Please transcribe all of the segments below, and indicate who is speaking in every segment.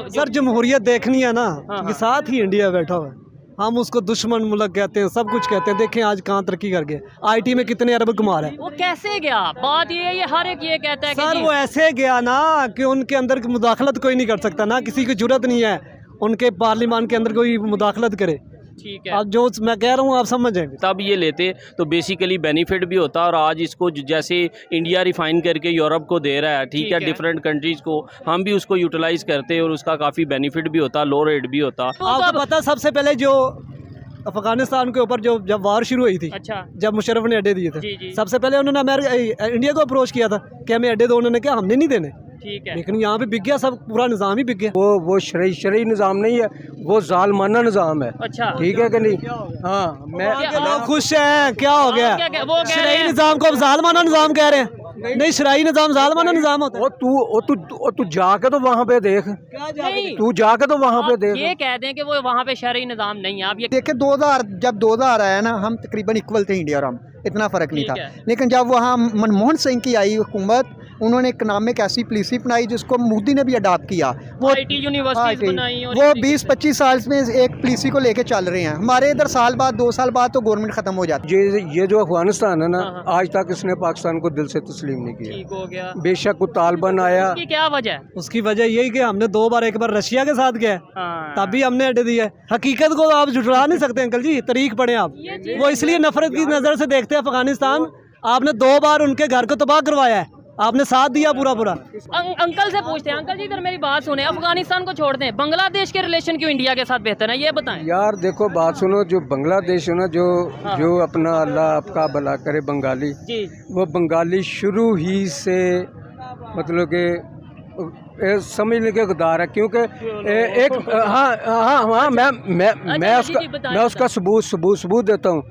Speaker 1: Sir जमहूरियत देखनी है ना, ये साथ ही इंडिया बैठा हुआ है, हम उसको दुश्मन मुल्क कहते हैं, सब कुछ कहते हैं। देखें आज कहाँ तरक्की कर गए, आईटी में कितने अरब कमा रहे हैं।
Speaker 2: वो कैसे गया, बात ये हर एक ये कहता है
Speaker 1: सर वो ऐसे गया ना कि उनके अंदर की मुदाखलत कोई नहीं कर सकता ना, किसी की जरूरत नहीं है उनके पार्लियामान के अंदर कोई मुदाखलत करे।
Speaker 2: ठीक है,
Speaker 1: अब जो मैं कह रहा हूँ आप समझ जाएंगे।
Speaker 3: तब ये लेते तो बेसिकली बेनिफिट भी होता, और आज इसको जैसे इंडिया रिफाइन करके यूरोप को दे रहा है, ठीक है, डिफरेंट कंट्रीज़ को, हम भी उसको यूटिलाइज करते और उसका काफ़ी बेनिफिट भी होता, लो रेट भी होता।
Speaker 1: आपको पता सबसे पहले जो अफगानिस्तान के ऊपर जो जब वार शुरू हुई थी,
Speaker 2: अच्छा,
Speaker 1: जब मुशर्रफ ने अड्डे दिए थे,
Speaker 2: जी।
Speaker 1: सबसे पहले उन्होंने इंडिया को अप्रोच किया था कि हमें अड्डे दो, उन्होंने कहा हमने नहीं देने।
Speaker 2: ठीक है,
Speaker 1: लेकिन यहाँ पे बिक गया, सब पूरा निज़ाम ही बिक गया।
Speaker 4: वो शरई निज़ाम नहीं है, वो जालमाना निज़ाम है।
Speaker 2: अच्छा,
Speaker 4: ठीक है कि नहीं? हाँ, मैं
Speaker 1: लोग खुश हैं, क्या हो गया?
Speaker 2: वो कह रहे
Speaker 1: शरई निज़ाम को अब जालमाना निज़ाम कह रहे हैं। नहीं, शरई निज़ाम जालमाना निज़ाम होता है।
Speaker 4: तू जाके तो वहाँ पे देख, तू जाके तो वहाँ पे देख।
Speaker 2: ये कह दें कि वो वहाँ पे शरई निज़ाम नहीं है। आप ये
Speaker 5: देखिए 2000 जब 2000 आया ना, हम तकरीबन इक्वल थे इंडिया और हम, इतना फ़र्क नहीं था। लेकिन जब वहाँ मनमोहन सिंह की आई हुकूमत, उन्होंने इकनॉमिक ऐसी पॉलिसी अपनाई जिसको मोदी ने भी अडॉप्ट किया। वो
Speaker 2: आईटी यूनिवर्सिटीज बनाई और
Speaker 5: वो 20-25 साल में एक पॉलिसी को लेके चल रहे हैं। हमारे इधर साल बाद 2 साल बाद तो गवर्नमेंट ख़त्म हो जाती है।
Speaker 4: ये जो अफगानिस्तान है ना, आज तक इसने पाकिस्तान को दिल से तस्लीम नहीं किया।
Speaker 2: ठीक हो गया।
Speaker 4: बेशक वो तालिबान आया,
Speaker 2: उसकी क्या वजह है?
Speaker 1: उसकी वजह यही कि हमने 2 बार, एक बार रशिया के साथ गया, तभी हमने अड्डे दिया। हकीकत को आप झुठला नहीं सकते अंकल जी, तारीख पढ़े आप। वो इसलिए नफरत की नज़र से देखते हैं अफगानिस्तान। आपने 2 बार उनके घर को तबाह करवाया है, आपने साथ दिया पूरा।
Speaker 2: अंकल से पूछते हैं, अंकल जी इधर मेरी बात सुने, अफगानिस्तान को छोड़ दें, बांग्लादेश के रिलेशन क्यों इंडिया के साथ बेहतर है, ये बताएं।
Speaker 4: यार देखो बात सुनो, जो बांग्लादेश है ना, जो अपना अल्लाह आपका भला करे बंगाली
Speaker 2: जी,
Speaker 4: वो बंगाली शुरू ही से मतलब के समझ लेके गुदार है, क्योंकि एक हाँ मैं उसका सबूत देता हूँ।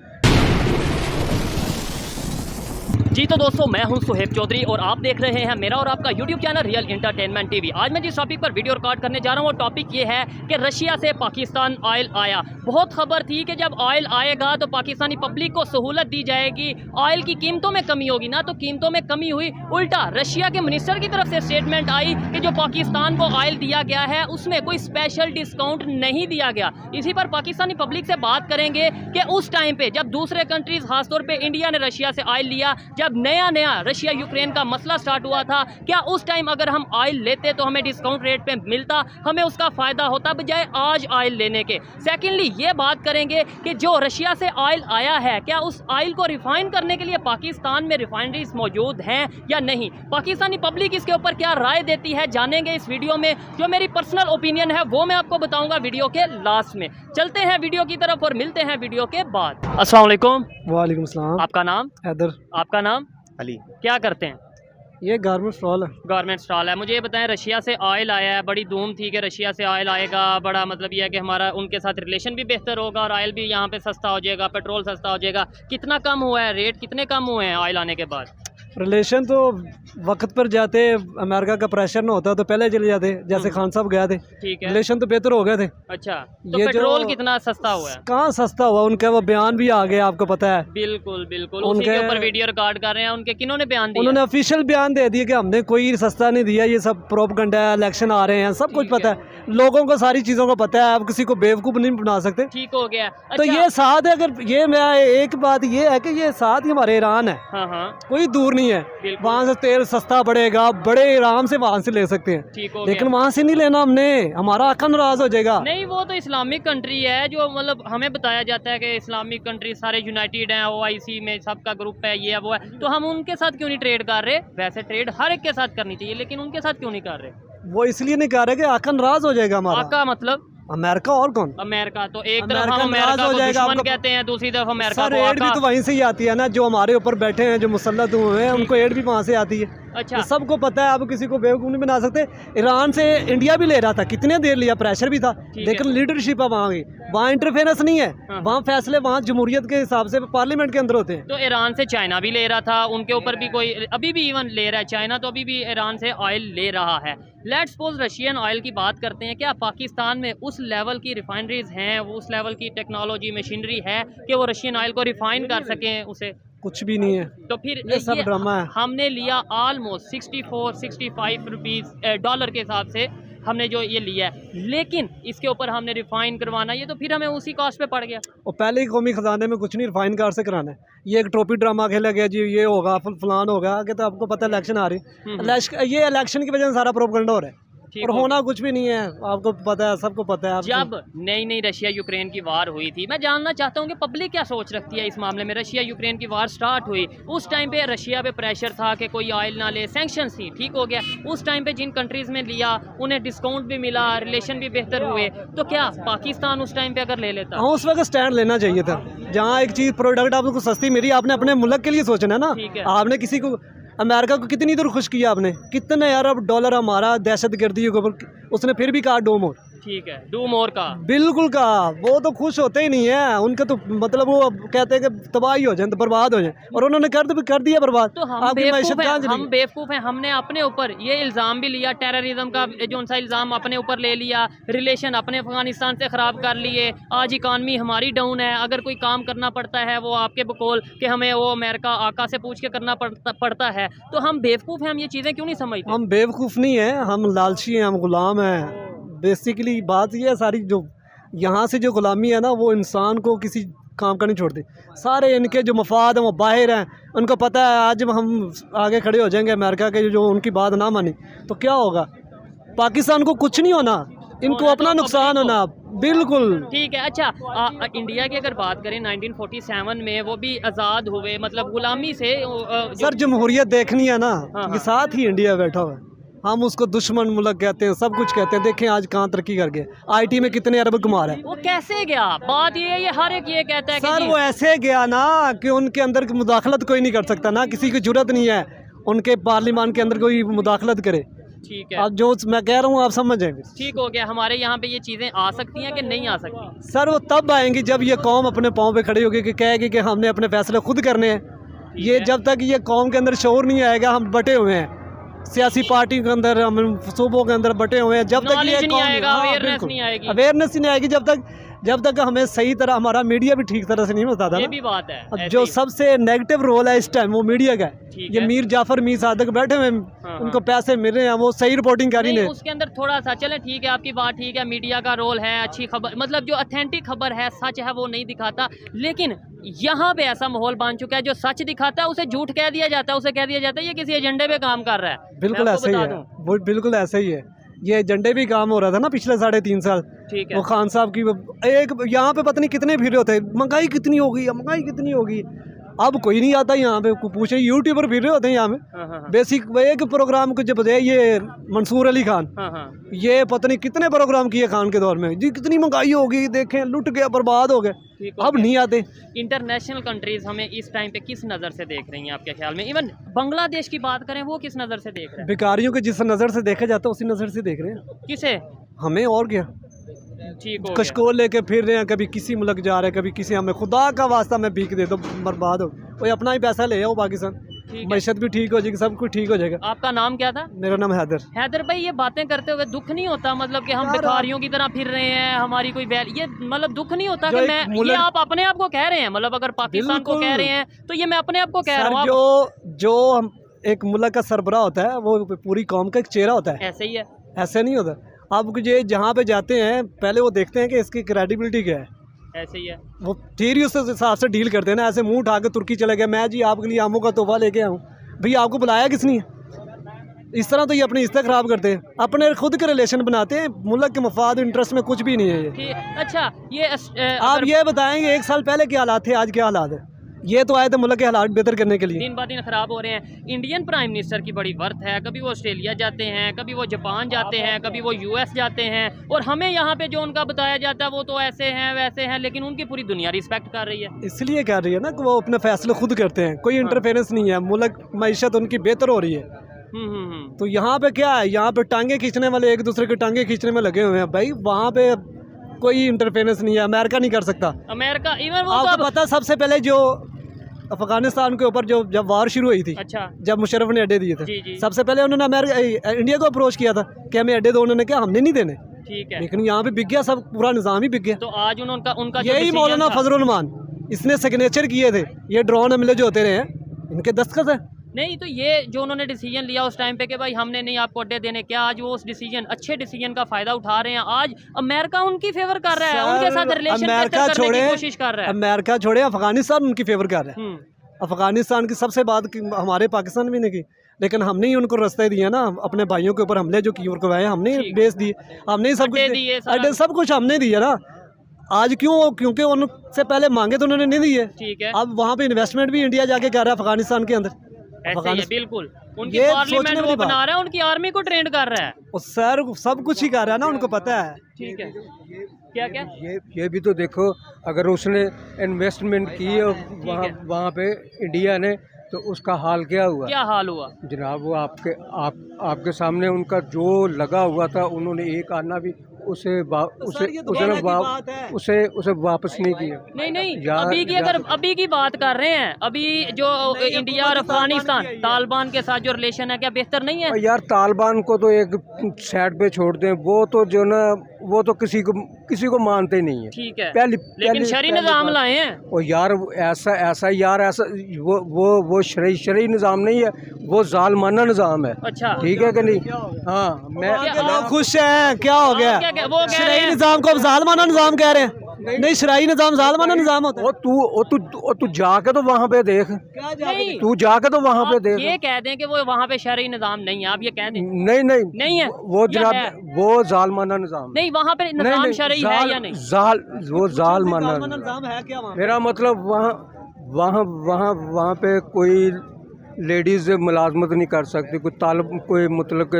Speaker 2: जी तो दोस्तों, मैं हूं सुहेब चौधरी और आप देख रहे हैं मेरा और आपका YouTube channel real entertainment TV. आज मैं जिस टॉपिक पर वीडियो रिकॉर्ड करने जा रहा हूं वो टॉपिक ये है कि रशिया से पाकिस्तान ऑयल आया। बहुत खबर थी कि जब ऑयल आएगा तो पाकिस्तानी पब्लिक को सहूलत दी जाएगी, ऑयल की कीमतों में कमी होगी ना, तो कीमतों में कमी हुई। उल्टा रशिया के मिनिस्टर की तरफ से स्टेटमेंट आई कि जो पाकिस्तान को ऑयल दिया गया है उसमें कोई स्पेशल डिस्काउंट नहीं दिया गया। इसी पर पाकिस्तानी पब्लिक से बात करेंगे कि उस टाइम पे जब दूसरे कंट्रीज, खासतौर पर इंडिया ने रशिया से ऑयल लिया, जब नया रशिया यूक्रेन का मसला स्टार्ट हुआ था, क्या उस टाइम अगर हम ऑयल लेते तो हमें डिस्काउंट रेट पे मिलता, हमें उसका फायदा होता बजाय आज ऑयल लेने के। सेकेंडली ये बात करेंगे कि जो रशिया से ऑयल आया है, क्या उस ऑयल को रिफाइन करने के लिए पाकिस्तान में रिफाइनरीज मौजूद हैं या नहीं। पाकिस्तानी पब्लिक इसके ऊपर क्या राय देती है, जानेंगे इस वीडियो में। जो मेरी पर्सनल ओपिनियन है वो मैं आपको बताऊंगा वीडियो के लास्ट में। चलते हैं वीडियो की तरफ और मिलते हैं वीडियो के बाद। अस्सलाम वालेकुम।
Speaker 1: वालेकुम सलाम।
Speaker 2: आपका नाम?
Speaker 1: हैदर।
Speaker 2: आपका नाम?
Speaker 5: अली।
Speaker 2: क्या करते हैं?
Speaker 1: ये गारमेंट स्टॉल है।
Speaker 2: गारमेंट स्टॉल है। मुझे ये बताएं, रशिया से ऑयल आया है, बड़ी धूम थी कि रशिया से ऑयल आएगा, बड़ा मतलब ये है कि हमारा उनके साथ रिलेशन भी बेहतर होगा और ऑयल भी यहाँ पे सस्ता हो जाएगा, पेट्रोल सस्ता हो जाएगा। कितना कम हुआ है रेट, कितने कम हुए हैं ऑयल आने के बाद?
Speaker 1: रिलेशन तो वक्त पर जाते, अमेरिका का प्रेशर ना होता तो पहले चले जाते, जैसे खान साहब गए थे।
Speaker 2: ठीक है,
Speaker 1: रिलेशन तो बेहतर हो गए थे।
Speaker 2: अच्छा, तो
Speaker 1: ये
Speaker 2: पेट्रोल कितना सस्ता हुआ है?
Speaker 1: कहाँ सस्ता हुआ, उनका वो बयान भी आ गया, आपको पता है।
Speaker 2: बिल्कुल बिल्कुल, उसी के ऊपर वीडियो रिकॉर्ड कर रहे हैं। उनके किन्होंने बयान दिया?
Speaker 1: उन्होंने ऑफिशियल बयान दे दिया कि हमने कोई सस्ता नहीं दिया, ये सब प्रोपगेंडा है, इलेक्शन आ रहे हैं, सब कुछ पता है, लोगों को सारी चीज़ों को पता है, आप किसी को बेवकूफ़ नहीं बना सकते।
Speaker 2: ठीक हो गया।
Speaker 1: तो ये साथ है, अगर ये मैं एक बात ये है कि ये साथ ही हमारे ईरान है, कोई दूर नहीं है, वहाँ से तेल सस्ता पड़ेगा, बड़े आराम से वहाँ से ले सकते हैं।
Speaker 2: ठीक हो
Speaker 1: लेकिन वहाँ से नहीं लेना हमने, हमारा आका नाराज हो जाएगा।
Speaker 2: नहीं, वो तो इस्लामिक कंट्री है, जो मतलब हमें बताया जाता है कि इस्लामिक कंट्री सारे यूनाइटेड हैं, OIC में सबका ग्रुप है, ये है वो है, तो हम उनके साथ क्यों नहीं ट्रेड कर रहे? वैसे ट्रेड हर एक के साथ करनी चाहिए, लेकिन उनके साथ क्यों नहीं कर रहे?
Speaker 1: वो इसलिए नहीं कर रहे कि आका नाराज हो जाएगा हमारा।
Speaker 2: आका मतलब
Speaker 1: अमेरिका, और कौन?
Speaker 2: अमेरिका। तो एक तरफ हम अमेरिका को दुश्मन कहते हैं, दूसरी तरफ अमेरिका को
Speaker 1: एड भी तो वहीं से ही आती है ना, जो हमारे ऊपर बैठे हैं, जो मुसल्लत हुए हैं, उनको एड भी वहाँ से आती है।
Speaker 2: अच्छा,
Speaker 1: तो सबको पता है, आप किसी को बेवकूफ़ नहीं बना सकते। ईरान से इंडिया भी ले रहा था, कितने देर लिया, प्रेशर भी था, लेकिन लीडरशिप है वहाँ की, वहाँ इंटरफेरेंस नहीं है, वहाँ फैसले वहाँ जमहूरियत के हिसाब से पार्लियामेंट के अंदर होते हैं।
Speaker 2: तो ईरान से चाइना भी ले रहा था, उनके ऊपर भी कोई अभी भी इवन ले रहा है चाइना, तो अभी भी ईरान से ऑयल ले रहा है। लेट्स सपोज रशियन ऑयल की बात करते हैं, क्या पाकिस्तान में उस लेवल की रिफाइनरीज हैं, वो उस लेवल की टेक्नोलॉजी मशीनरी है कि वो रशियन ऑयल को रिफाइन कर सकें? उसे
Speaker 1: कुछ भी नहीं है,
Speaker 2: तो फिर
Speaker 1: ये सब ड्रामा है।
Speaker 2: हमने लिया ऑलमोस्ट 64-65 रुपीज़ डॉलर के हिसाब से हमने जो ये लिया है, लेकिन इसके ऊपर हमने रिफाइन करवाना, ये तो फिर हमें उसी कॉस्ट पे पड़ गया।
Speaker 1: और पहले ही कौमी खजाने में कुछ नहीं रिफाइन कार से कराना है। ये एक ट्रॉफी ड्रामा खेला गया जी, ये होगा फलान होगा, आगे तो आपको पता है इलेक्शन आ रही, ये इलेक्शन की वजह से सारा प्रोपेगेंडा हो रहा है और होना कुछ भी नहीं है, आपको पता है, सबको पता है।
Speaker 2: जब नई रशिया यूक्रेन की वार हुई थी, मैं जानना चाहता हूँ कि पब्लिक क्या सोच रखती है इस मामले में। रशिया यूक्रेन की वार स्टार्ट हुई, उस टाइम पे रशिया पे प्रेशर था कि कोई ऑयल ना ले, सैंक्शंस थी, ठीक हो गया। उस टाइम पे जिन कंट्रीज़ में लिया उन्हें डिस्काउंट भी मिला, रिलेशन भी बेहतर हुए, तो क्या पाकिस्तान उस टाइम पे अगर ले लेता?
Speaker 1: हाँ, उस वक्त स्टैंड लेना चाहिए था। जहाँ एक चीज़ प्रोडक्ट आपको सस्ती मिली, आपने अपने मुल्क के लिए सोचना है ना। आपने किसी को, अमेरिका को कितनी दूर खुश किया आपने, कितने अरब डॉलर हमारा दहशतगर्दी के ऊपर, उसने फिर भी कहा डू मोर।
Speaker 2: ठीक है, डू मोर का
Speaker 1: बिल्कुल कहा। वो तो खुश होते ही नहीं है, उनका तो मतलब वो कहते हैं कि तबाही हो जाए, तो बर्बाद हो जाए, और उन्होंने कर दिया बर्बाद।
Speaker 2: तो हम बेवकूफ़ हैं, हमने अपने ऊपर ये इल्ज़ाम भी लिया, टेररिज्म का जो सा इल्ज़ाम अपने ऊपर ले लिया, रिलेशन अपने अफगानिस्तान से ख़राब कर लिए, आज इकानमी हमारी डाउन है, अगर कोई काम करना पड़ता है वो आपके बकौल कि हमें वो अमेरिका आका से पूछ के करना पड़ता है। तो हम बेवकूफ़ हैं, हम ये चीज़ें क्यों नहीं समझते?
Speaker 1: हम बेवकूफ़ नहीं हैं, हम लालची हैं, हम गुलाम हैं। बेसिकली बात ये है, सारी जो यहाँ से जो गुलामी है ना, वो इंसान को किसी काम का नहीं छोड़ती। सारे इनके जो मफाद हैं वो बाहर हैं, उनको पता है आज हम आगे खड़े हो जाएंगे अमेरिका के, जो उनकी बात ना मानी तो क्या होगा। पाकिस्तान को कुछ नहीं होना, इनको अपना नुकसान होना। बिल्कुल
Speaker 2: ठीक है। अच्छा, इंडिया की अगर बात करें 1947 में वो भी आज़ाद हुए, मतलब गुलामी से।
Speaker 1: सर जमहूरियत देखनी है ना, ये साथ ही इंडिया बैठा हुआ है, हम उसको दुश्मन मुल्क कहते हैं, सब कुछ कहते हैं। देखें आज कहाँ तरक्की कर गए, आईटी में कितने अरब कमा रहे हैं।
Speaker 2: वो कैसे गया, बात ये हर एक ये कहता है
Speaker 1: सर वो ऐसे गया ना कि उनके अंदर की मुदाखलत कोई नहीं कर सकता ना, किसी की जरूरत नहीं है उनके पार्लियामान के अंदर कोई मुदाखलत करे।
Speaker 2: ठीक है,
Speaker 1: अब जो मैं कह रहा हूँ आप समझ जाएंगे।
Speaker 2: ठीक हो गया। हमारे यहाँ पे ये चीज़ें आ सकती हैं कि नहीं आ सकती?
Speaker 1: सर वो तब आएंगी जब ये कौम अपने पाँव पे खड़ी होगी कि कहेगी कि हमने अपने फैसले खुद करने हैं। ये जब तक ये कौम के अंदर शोर नहीं आएगा, हम बटे हुए हैं सियासी पार्टी के अंदर, हम सूबों के अंदर बटे हुए हैं, जब तक ये
Speaker 2: नहीं आएगा, अवेयरनेस नहीं आएगी,
Speaker 1: अवेयरनेस ही नहीं आएगी, जब तक हमें सही तरह हमारा मीडिया भी ठीक तरह से नहीं बताता।
Speaker 2: ये भी बात है।
Speaker 1: अब जो सबसे नेगेटिव रोल है इस टाइम वो मीडिया का है। ये मीर जाफर मीर सादक बैठे हुए, उनको पैसे मिल रहे हैं, वो सही रिपोर्टिंग कर रही है।
Speaker 2: उसके अंदर थोड़ा सा चले, ठीक है, आपकी बात ठीक है, मीडिया का रोल है, अच्छी खबर, मतलब जो ऑथेंटिक खबर है, सच है, वो नहीं दिखाता। लेकिन यहाँ पे ऐसा माहौल बन चुका है, जो सच दिखाता है उसे झूठ कह दिया जाता है, उसे कह दिया जाता है ये किसी एजेंडे पे काम कर रहा है।
Speaker 1: बिल्कुल ऐसे ही है, वो बिल्कुल ऐसे ही है। ये एजेंडे भी काम हो रहा था ना पिछले 3.5 साल।
Speaker 2: ठीक है।
Speaker 1: वो खान साहब की एक यहाँ पे पता नहीं कितने फिर होते, महंगाई कितनी होगी, महंगाई कितनी होगी। अब कोई नहीं आता यहाँ पे पूछे, यूट्यूबर फिर रहे होते हैं यहाँ में। बेसिक एक प्रोग्राम को जब ये मंसूर अली खान, ये पता नहीं कितने प्रोग्राम किए खान के दौर में, जी कितनी महंगाई होगी, देखें लुट गया, बर्बाद हो गए। अब नहीं आते।
Speaker 2: इंटरनेशनल कंट्रीज हमें इस टाइम पे किस नज़र से देख रही हैं आपके ख्याल में? इवन बांग्लादेश की बात करें, वो किस नज़र से देख रहे हैं?
Speaker 1: भिखारियों को जिस नज़र से देखा जाता है उसी नज़र से देख रहे हैं।
Speaker 2: किसे?
Speaker 1: हमें, और क्या।
Speaker 2: ठीक हो
Speaker 1: कशकोल लेके फिर रहे हैं, कभी किसी मुल्क जा रहे हैं, कभी किसी, हमें खुदा का वास्ता में भीख दे दो, बर्बाद हो, कोई अपना ही पैसा ले आओ पाकिस्तान, मैशत भी ठीक हो जाएगी, सब कुछ ठीक हो जाएगा।
Speaker 2: आपका नाम क्या था?
Speaker 1: मेरा नाम हैदर।
Speaker 2: हैदर भाई, ये बातें करते हुए दुख नहीं होता, मतलब कि हम भिखारियों की तरह फिर रहे हैं, हमारी कोई ये मतलब दुख नहीं होता कि मैं, ये आप अपने आप को कह रहे हैं, मतलब अगर पाकिस्तान को कह रहे हैं तो ये मैं अपने आप को कह रहा हूँ।
Speaker 1: जो एक मुल्क का सरबराह होता है वो पूरी कौम का एक चेहरा होता है,
Speaker 2: ऐसे ही है।
Speaker 1: ऐसे नहीं होता। अब ये जहाँ पे जाते हैं पहले वो देखते हैं कि इसकी क्रेडिबिलिटी क्या है,
Speaker 2: ऐसे ही है।
Speaker 1: वो थ्योरी उस हिसाब से डील करते हैं ना। ऐसे मुंह उठा के तुर्की चले गए, मैं जी आपके लिए आमों का तोहफा लेके आऊँ, भैया आपको बुलाया किसने? इस तरह तो ये अपनी इज्जत खराब करते हैं, अपने खुद के रिलेशन बनाते हैं, मुल्क के मफाद इंटरेस्ट में कुछ भी नहीं है ये।
Speaker 2: अच्छा, ये
Speaker 1: आप ये बताएंगे 1 साल पहले क्या हालात थे, आज क्या हालात है? ये तो आए थे मुल्क के हालात बेहतर करने के लिए,
Speaker 2: दिन ब दिन खराब हो रहे हैं। इंडियन प्राइम मिनिस्टर की बड़ी वर्थ है, कभी वो ऑस्ट्रेलिया जाते हैं, कभी वो जापान जाते हैं, कभी वो यूएस जाते हैं, और हमें यहाँ पे जो उनका बताया जाता है वो तो ऐसे हैं वैसे हैं, लेकिन उनकी पूरी दुनिया रिस्पेक्ट कर रही है।
Speaker 1: इसलिए कर रही है ना कि वो अपने फैसले खुद करते हैं, कोई इंटरफेरेंस नहीं है, मुल्क मईशत उनकी बेहतर हो रही है। तो यहाँ पे क्या है, यहाँ पे टांगे खींचने वाले एक दूसरे के टांगे खींचने में लगे हुए हैं भाई, वहाँ पे कोई इंटरफेरेंस नहीं है, अमेरिका नहीं कर सकता।
Speaker 2: अमेरिका इवन वो
Speaker 1: आपको पता, सबसे पहले जो अफगानिस्तान के ऊपर जो जब वार शुरू हुई थी,
Speaker 2: अच्छा,
Speaker 1: जब मुशर्रफ ने अड्डे दिए थे,
Speaker 2: जी, जी।
Speaker 1: सबसे पहले उन्होंने इंडिया को अप्रोच किया था कि हमें अड्डे दो, उन्होंने क्या हमने नहीं देने।
Speaker 2: ठीक है,
Speaker 1: लेकिन यहाँ पे बिक गया, सब पूरा निज़ाम ही बिक गया।
Speaker 2: तो आज उनका
Speaker 1: यही मौलाना फजलुर रहमान, इसने सिग्नेचर किए थे, ये ड्रोन हमले जो होते रहे हैं, इनके दस्तखत है।
Speaker 2: नहीं तो ये जो उन्होंने डिसीजन लिया उस टाइम पे कि भाई हमने नहीं आपको अड्डे देने, क्या आज वो उस डिसीजन, अच्छे डिसीजन का फायदा उठा रहे हैं? आज अमेरिका उनकी फेवर कर रहा है, उनके साथ रिलेशन
Speaker 1: अमेरिका
Speaker 2: करने की कोशिश कर रहा है।
Speaker 1: अमेरिका छोड़े, अफगानिस्तान उनकी फेवर कर रहा है। अफगानिस्तान की सबसे बात हमारे पाकिस्तान भी नहीं की, लेकिन हमने ही उनको रास्ते दिए ना, अपने भाइयों के ऊपर हमले जो किए और करवाए हमने बेच दिए, हमने ही सब कुछ सब कुछ हमने दिया ना। आज क्यों? क्योंकि उनसे पहले मांगे तो उन्होंने नहीं दिए।
Speaker 2: ठीक है,
Speaker 1: अब वहाँ पे इन्वेस्टमेंट भी इंडिया जाके कर रहा है अफगानिस्तान के अंदर।
Speaker 2: ऐसे ही है, बिल्कुल उनकी
Speaker 1: ये
Speaker 2: पार्लियामेंट
Speaker 1: सोचने
Speaker 2: वो
Speaker 1: वाली
Speaker 2: बना रहा है, उनकी आर्मी को ट्रेंड कर रहा है।
Speaker 1: और सर सब कुछ ही कर रहा है ना, उनको पता है।
Speaker 2: ठीक है, क्या क्या
Speaker 4: ये भी तो देखो, अगर उसने इन्वेस्टमेंट की और वहाँ पे इंडिया ने, तो उसका हाल क्या हुआ?
Speaker 2: क्या हाल हुआ
Speaker 4: जनाब? वो आपके सामने उनका जो लगा हुआ था, उन्होंने एक आना भी उसे वापस नहीं किया।
Speaker 2: नहीं अभी की, अगर अभी की बात कर रहे हैं, अभी जो इंडिया और अफगानिस्तान तालिबान के साथ जो रिलेशन है, क्या बेहतर नहीं है?
Speaker 4: यार तालिबान को तो एक साइड पे छोड़ दें, वो तो जो ना, वो तो किसी को मानते नहीं है।
Speaker 2: ठीक है,
Speaker 4: लेकिन
Speaker 2: शरई निज़ाम लाए हैं।
Speaker 4: और यार ऐसा वो शरई निज़ाम नहीं है, वो जालमाना निज़ाम है।
Speaker 2: अच्छा,
Speaker 4: ठीक है कि नहीं? हाँ, मैं
Speaker 1: खुश है, क्या हो गया? शराई निज़ाम को अब जालमाना निज़ाम कह रहे हैं। नहीं, शराई निज़ाम जालमाना निज़ाम होता है।
Speaker 4: तू जाके तो वहाँ पे देख, तू जाके तो वहाँ पे देख।
Speaker 2: ये कह दें कि वो वहाँ पे शरई निज़ाम नहीं है, आप ये कह दें।
Speaker 4: नहीं है वो जनाब, वो जालमाना निज़ाम
Speaker 2: नहीं, वहाँ पे निज़ाम शरई है या नहीं?
Speaker 4: वो जालमाना
Speaker 1: निज़ाम है क्या?
Speaker 4: मेरा मतलब वहाँ पे कोई लेडीज़ मुलाजमत नहीं कर सकती, कोई मतलब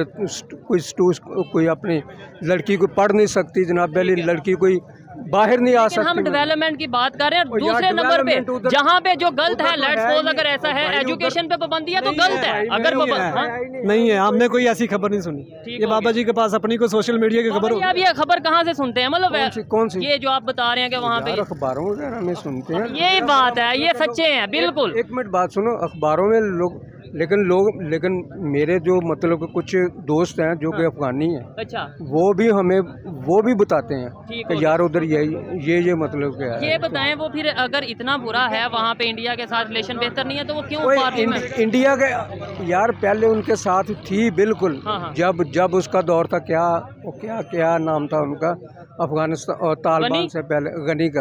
Speaker 4: कोई अपनी लड़की को पढ़ नहीं सकती जनाब, पहले लड़की कोई बाहर नहीं आ सकती।
Speaker 2: हम डेवलपमेंट की बात कर रहे हैं, दूसरे नंबर पे जहाँ पे जो गलत है, लेट्स सपोज अगर ऐसा है, एजुकेशन पे पाबंदी है तो गलत है। अगर
Speaker 1: नहीं है, हमने कोई ऐसी खबर नहीं सुनी। ये बाबा जी के पास अपनी कोई सोशल मीडिया की खबर।
Speaker 2: अब ये खबर कहाँ से सुनते हैं? मतलब
Speaker 4: कौन सी?
Speaker 2: ये जो आप बता रहे हैं कि वहाँ पे
Speaker 4: अखबारों वगैरह में सुनते हैं।
Speaker 2: यही बात है, ये सच्चे हैं बिल्कुल।
Speaker 4: एक मिनट बात सुनो, अखबारों में लेकिन मेरे जो मतलब कुछ दोस्त हैं जो कि अफगानी हैं,
Speaker 2: अच्छा,
Speaker 4: वो भी बताते हैं कि यार उधर ये मतलब क्या है।
Speaker 2: ये बताएं, वो फिर अगर इतना बुरा है वहाँ पे, इंडिया के साथ रिलेशन बेहतर नहीं है, तो वो क्यों
Speaker 4: इंडिया के यार पहले उनके साथ थी बिल्कुल।
Speaker 2: हाँ।
Speaker 4: जब उसका दौर था, क्या नाम था उनका, अफगानिस्तान और तालिबान से पहले, गनी का।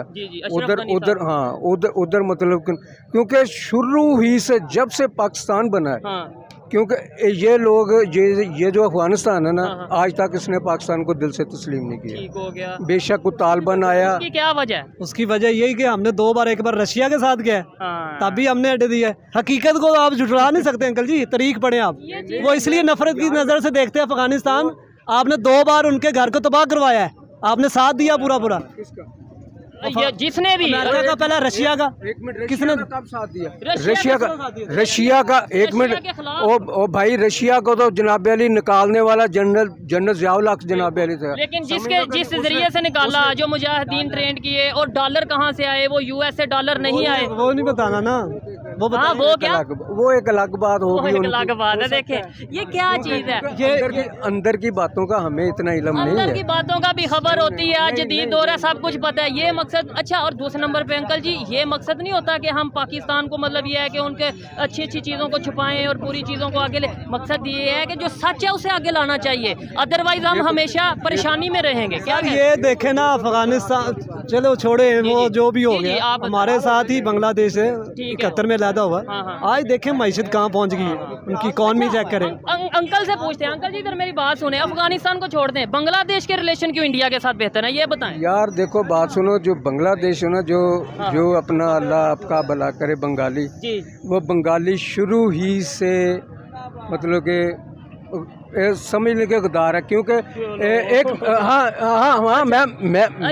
Speaker 4: उधर मतलब क्योंकि शुरू ही से जब से पाकिस्तान बना है, क्योंकि ये जो अफगानिस्तान है ना, आज तक इसने पाकिस्तान को दिल से तस्लीम नहीं किया।
Speaker 2: ठीक हो गया।
Speaker 4: बेशक वो तालिबान आया।
Speaker 2: उसकी क्या वजह?
Speaker 1: उसकी वजह यही कि हमने एक बार रशिया के साथ गए, तभी हमने अड्डे दिए। हकीकत को आप झुठला नहीं सकते अंकल जी, तारीख पढ़े आप। वो इसलिए नफरत की नज़र से देखते हैं अफगानिस्तान। आपने 2 बार उनके घर को तबाह करवाया है, आपने साथ दिया पूरा।
Speaker 2: ये जिसने भी
Speaker 1: अमेरिका का, पहला रशिया का, किसने
Speaker 4: कब साथ दिया? रशिया का 1 मिनट। ओ भाई, रशिया को तो जनाब अली निकालने वाला जनरल ज़ियाउल हक जनाब अली था।
Speaker 2: लेकिन जिस जरिए से निकाला, जो मुजाहिदीन ट्रेंड किए, और डॉलर कहाँ से आए? वो यूएस से डॉलर नहीं आए।
Speaker 1: वो नहीं बताना ना, वो
Speaker 2: क्या?
Speaker 4: वो एक अलग बात होगी,
Speaker 2: एक अलग बात है। देखें, ये क्या चीज़ है?
Speaker 4: ये अंदर की बातों का हमें इतना इल्म नहीं है।
Speaker 2: अंदर की बातों का भी खबर होती है, जदीद दौर है, सब कुछ पता है। ये मकसद। अच्छा, और दूसरे नंबर पे अंकल जी, ये मकसद नहीं होता कि हम पाकिस्तान को, मतलब ये है कि उनके अच्छी चीज़ों को छुपाएं और पूरी चीज़ों को आगे ले। मकसद ये है कि जो सच है उसे आगे लाना चाहिए, अदरवाइज हम हमेशा परेशानी में रहेंगे। क्या
Speaker 1: ये देखे ना, अफगानिस्तान चलो छोड़े, वो जो भी हो गया, हमारे साथ ही बांग्लादेश है 71 में लैदा हुआ। आज देखें मैशत कहाँ पहुँच गई है, उनकी इकॉनमी चेक करें।
Speaker 2: अंकल से पूछते हैं, अंकल जी इधर मेरी बात सुने, अफगानिस्तान को छोड़ दें, बांग्लादेश के रिलेशन क्यों इंडिया के साथ बेहतर है, ये बताएं।
Speaker 4: यार देखो, बात सुनो, जो बांग्लादेश है ना, जो अपना अल्लाह आपका भला करे, बंगाली
Speaker 2: जी, वो
Speaker 4: बंगाली शुरू ही से मतलब के समझने के गदार है, क्योंकि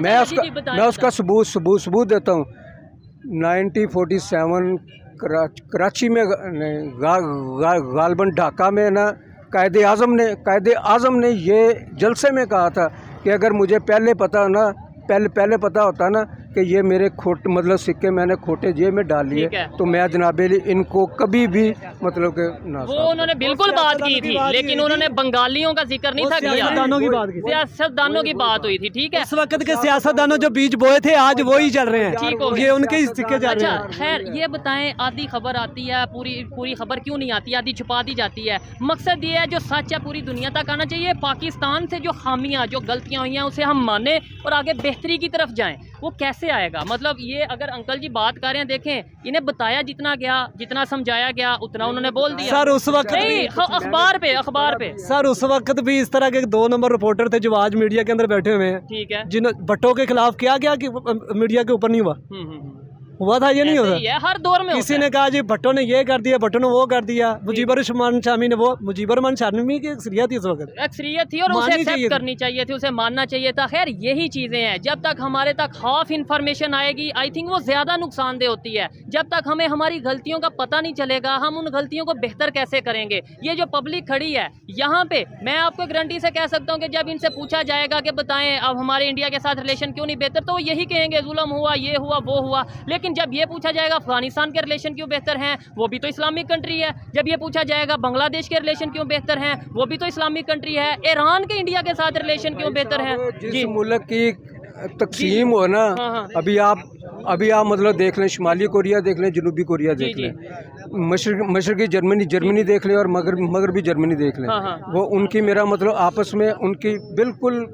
Speaker 4: मैं उसका सबूत देता हूँ। 1947 कराची में गालबन ढाका में ना, कायदे आज़म ने ये जलसे में कहा था कि अगर मुझे पहले पता पता होता ना कि ये मेरे खोटे मतलब सिक्के मैंने खोटे जेब में डाल लिए,
Speaker 2: ठीक है।
Speaker 4: तो मैं जनाब अली इनको कभी भी मतलब कि ना
Speaker 2: वो उन्होंने बिल्कुल बात की थी, लेकिन उन्होंने बंगालियों का जिक्र नहीं था किया,
Speaker 1: सियासतदानों की बात की।
Speaker 2: सियासतदानों की बात हुई थी। ठीक है,
Speaker 1: इस वक्त के सियासतदानों जो बीज बोए थे आज वही चल रहे
Speaker 2: ठीक हो
Speaker 1: हैं,
Speaker 2: गया।
Speaker 1: ये उनके ही सिक्के चल
Speaker 2: अच्छा
Speaker 1: रहे हैं।
Speaker 2: खैर ये बताएं, आधी खबर आती है, पूरी खबर क्यों नहीं आती, आधी छुपा दी जाती है। मकसद ये है जो सच है पूरी दुनिया तक आना चाहिए। पाकिस्तान से जो खामियां जो गलतियां हुई हैं उसे हम माने और आगे बेहतरी की तरफ जाएं। वो कैसे आएगा, मतलब ये अगर अंकल जी बात कर रहे हैं, देखें इन्हें बताया जितना गया, जितना समझाया गया उतना उन्होंने बोल दिया।
Speaker 1: सर उस वक्त
Speaker 2: नहीं, अखबार पे
Speaker 1: सर उस वक्त भी इस तरह के 2 नंबर रिपोर्टर थे जो आज मीडिया के अंदर बैठे हुए हैं,
Speaker 2: ठीक है।
Speaker 1: जिन भट्टो के खिलाफ किया गया कि मीडिया के ऊपर नहीं हुआ, हुआ था ये नहीं
Speaker 2: ऐसे
Speaker 1: होता।
Speaker 2: ही है, हर दौर में
Speaker 1: किसी
Speaker 2: होता
Speaker 1: ने
Speaker 2: है।
Speaker 1: कहा जी भट्टो ने ये कर दिया, भट्टो ने वो कर दिया, मुजीबर रहमान शामी ने वो, मुजीबर रहमान शामी की अक्सरियत थी उस वक्त,
Speaker 2: अक्सरियत थी और उसे
Speaker 1: माननी
Speaker 2: एक्सेप्ट
Speaker 1: चाहिए थी।
Speaker 2: करनी चाहिए थी, उसे मानना चाहिए था। खैर यही चीज़ें हैं, जब तक हमारे तक हाफ इन्फॉर्मेशन आएगी आई थिंक वो ज़्यादा नुकसानदेह होती है। जब तक हमें हमारी गलतियों का पता नहीं चलेगा हम उन गलतियों को बेहतर कैसे करेंगे। ये जो पब्लिक खड़ी है यहाँ पे, मैं आपको गारंटी से कह सकता हूँ कि जब इनसे पूछा जाएगा कि बताएं अब हमारे इंडिया के साथ रिलेशन क्यों नहीं बेहतर, तो वो यही कहेंगे जुल्म हुआ, ये हुआ, वो हुआ। लेकिन जब ये पूछा जाएगा अफगानिस्तान के रिलेशन क्यों बेहतर हैं, वो भी तो इस्लामिक कंट्री है। जब ये पूछा जाएगा बांग्लादेश के रिलेशन क्यों बेहतर हैं, वो भी तो इस्लामिक कंट्री है। ईरान के इंडिया के साथ रिलेशन क्यों बेहतर हैं।
Speaker 4: जिस मुल्क की तकसीम हो ना,
Speaker 2: हाँ।
Speaker 4: अभी आप मतलब देख लें, शुमाली कोरिया देख लें, जनूबी कोरिया देख लें, मशरकी जर्मनी देख लें और मगरबी जर्मनी देख लें,
Speaker 2: हाँ।
Speaker 4: वो उनकी मेरा मतलब आपस में उनकी बिल्कुल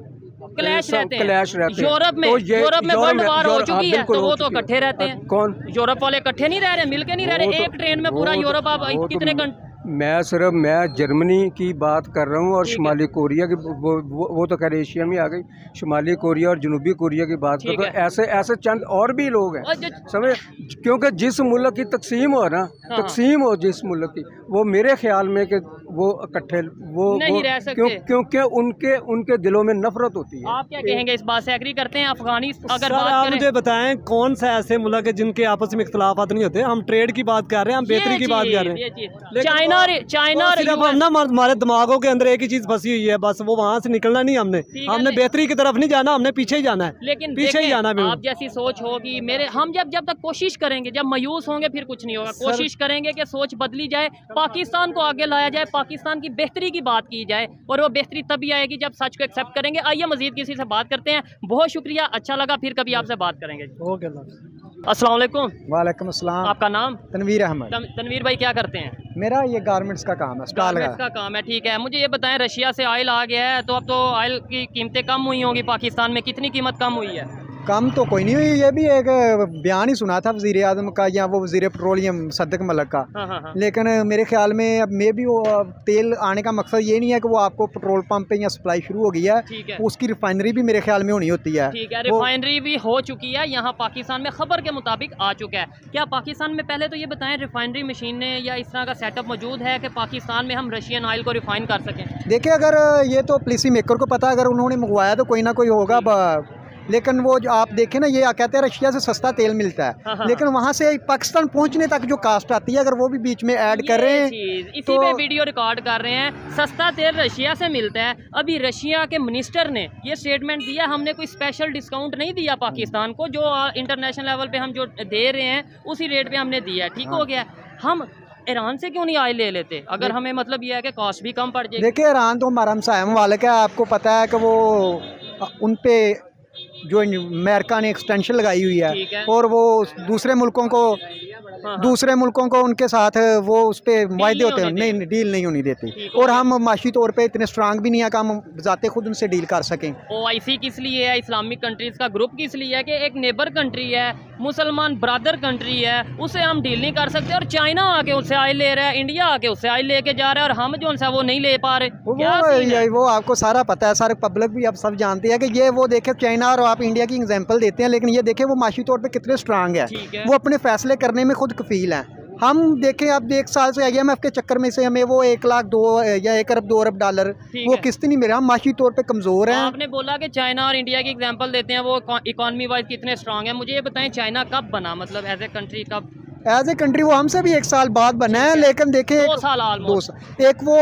Speaker 2: क्लैश रहते हैं।
Speaker 4: रहते हैं।
Speaker 2: यूरोप में
Speaker 4: तो
Speaker 2: यूरोप में वर्ल्ड वार हो चुकी है,
Speaker 4: बिल्कुल
Speaker 2: तो
Speaker 4: हो
Speaker 2: वो तो
Speaker 4: चुकी है।
Speaker 2: इकट्ठे रहते हैं।
Speaker 4: कौन
Speaker 2: यूरोप वाले इकट्ठे नहीं रह रहे, मिलके नहीं रह रहे, एक ट्रेन में पूरा यूरोप। आप कितने
Speaker 4: मैं जर्मनी की बात कर रहा हूँ और शुमाली कोरिया की, वो तो खैर एशिया में आ गई। शुमाली कोरिया और जनूबी कोरिया की बात कर, तो ऐसे चंद और भी लोग हैं समझ, क्योंकि जिस मुल्क की तकसीम हो ना, तकसीम हो जिस मुल्क की, वो मेरे ख्याल में कि वो इकट्ठे वो
Speaker 2: नहीं रह सकते,
Speaker 4: क्योंकि उनके दिलों में नफरत होती है।
Speaker 2: आप क्या कहेंगे इस बात से, एग्री करते हैं? अफगानिस्तान अगर बात
Speaker 1: आप
Speaker 2: करें,
Speaker 1: मुझे बताएं कौन सा ऐसे मुल्क है जिनके आपस में इख्तलाफात नहीं होते। हम ट्रेड की बात कर रहे हैं, हम बेहतरी की बात कर रहे हैं।
Speaker 2: चाइना और
Speaker 1: सिर्फ हम ना हमारे दिमागों के अंदर एक ही चीज फंसी हुई है, बस वो वहाँ से निकलना नहीं। हमने बेहतरी की तरफ नहीं जाना, हमने पीछे ही जाना है,
Speaker 2: लेकिन
Speaker 1: पीछे ही जाना है।
Speaker 2: आप जैसी सोच होगी मेरे, हम जब तक कोशिश करेंगे, जब मायूस होंगे फिर कुछ नहीं होगा। कोशिश करेंगे कि सोच बदली जाए, पाकिस्तान को आगे लाया जाए, पाकिस्तान की बेहतरी की बात की जाए, और वो बेहतरी तभी आएगी जब सच को एक्सेप्ट करेंगे। आइए मजीद किसी से बात करते हैं। बहुत शुक्रिया, अच्छा लगा, फिर कभी आपसे बात करेंगे।
Speaker 1: ओके,
Speaker 2: अस्सलाम वालेकुम।
Speaker 5: वालेकुम अस्सलाम।
Speaker 2: आपका नाम?
Speaker 5: तनवीर अहमद।
Speaker 2: तनवीर भाई क्या करते हैं?
Speaker 5: मेरा ये गारमेंट्स का काम है, स्टॉल
Speaker 2: गारमेंट्स का काम है, ठीक है। मुझे ये बताएं, रशिया से ऑयल आ गया है, तो अब तो ऑयल की कीमतें कम हुई होंगी पाकिस्तान में, कितनी कीमत कम हुई है?
Speaker 5: कम तो कोई नहीं हुई, ये भी एक बयान ही सुना था वज़ीर आज़म का या वो वज़ीर पेट्रोलियम सद्दक मलिक का।
Speaker 2: हाँ।
Speaker 5: लेकिन मेरे ख्याल में अब मे भी वो तेल आने का मकसद ये नहीं है कि वो आपको पेट्रोल पंप पे या सप्लाई शुरू हो गई है,
Speaker 2: ठीक है।
Speaker 5: उसकी रिफाइनरी भी मेरे ख्याल में होनी होती है।
Speaker 2: ठीक है, रिफाइनरी भी हो चुकी है यहाँ पाकिस्तान में, खबर के मुताबिक आ चुका है। क्या पाकिस्तान में, पहले तो ये बताएं, रिफाइनरी मशीनें या इस तरह का सेटअप मौजूद है कि पाकिस्तान में हम रशियन ऑयल को रिफाइन कर सकें?
Speaker 5: देखिए, अगर ये तो पॉलिसी मेकर को पता, अगर उन्होंने मंगवाया तो कोई ना कोई होगा। लेकिन वो जो आप देखें ना, ये कहते हैं रशिया से सस्ता तेल मिलता है, लेकिन वहाँ से पाकिस्तान पहुँचने तक जो कास्ट आती है, अगर वो भी बीच में ऐड कर रहे हैं,
Speaker 2: इसी पे वीडियो रिकॉर्ड कर रहे हैं। सस्ता तेल रशिया से मिलता है। अभी रशिया के मिनिस्टर ने ये स्टेटमेंट दिया, हमने कोई स्पेशल डिस्काउंट नहीं दिया पाकिस्तान को, जो इंटरनेशनल लेवल पे हम जो दे रहे हैं उसी रेट पे हमने दिया, ठीक हो गया। हम ईरान से क्यों नहीं ऑयल ले लेते, अगर हमें मतलब ये है कि कॉस्ट भी कम पड़ जाएगी?
Speaker 5: देखिए, ईरान तो हमारा हमसाया मुमालिक है, आपको पता है कि वो उन पे जो अमेरिका ने एक्सटेंशन लगाई हुई है, और वो दूसरे मुल्कों को उनके साथ वो उस पर वायदे होते हैं, नहीं डील नहीं होनी देती। और हम माशी तौर पे इतने स्ट्रांग भी नहीं है कि हम ज़ाते खुद उनसे डील कर सकें।
Speaker 2: OIC किस लिए है, इस्लामिक कंट्रीज़ का ग्रुप किस लिए है कि एक नेबर कंट्री है, मुसलमान ब्रदर कंट्री है, उसे हम डील नहीं कर सकते। और चाइना आके उससे ऑयल ले रहा है, इंडिया आके उससे ऑयल लेके जा रहा है, और हम जो सा वो नहीं ले पा रहे।
Speaker 5: वो आपको सारा पता है, सारे पब्लिक भी अब सब जानती है कि ये वो देखे चाइना, और आप इंडिया की एग्जांपल देते हैं, लेकिन ये देखे वो माशी तौर पे कितने स्ट्रांग है, वो अपने फैसले करने में खुद कफील हैं। हम देखें, अब 1 साल से IMF के चक्कर में से हमें वो 1 लाख 2 या 1 अरब 2 अरब डॉलर वो किस्त नहीं मिल रहा, हम माशी तौर पे कमज़ोर हैं।
Speaker 2: आपने बोला कि चाइना और इंडिया की एग्जांपल देते हैं, वो इकॉनमी वाइज कितने स्ट्रांग है। मुझे ये बताएं, चाइना कब बना, मतलब एज ए कंट्री कब?
Speaker 5: एज ए कंट्री वो हमसे भी 1 साल बाद बना है, लेकिन देखें
Speaker 2: 2 साल ऑलमोस्ट।
Speaker 5: एक वो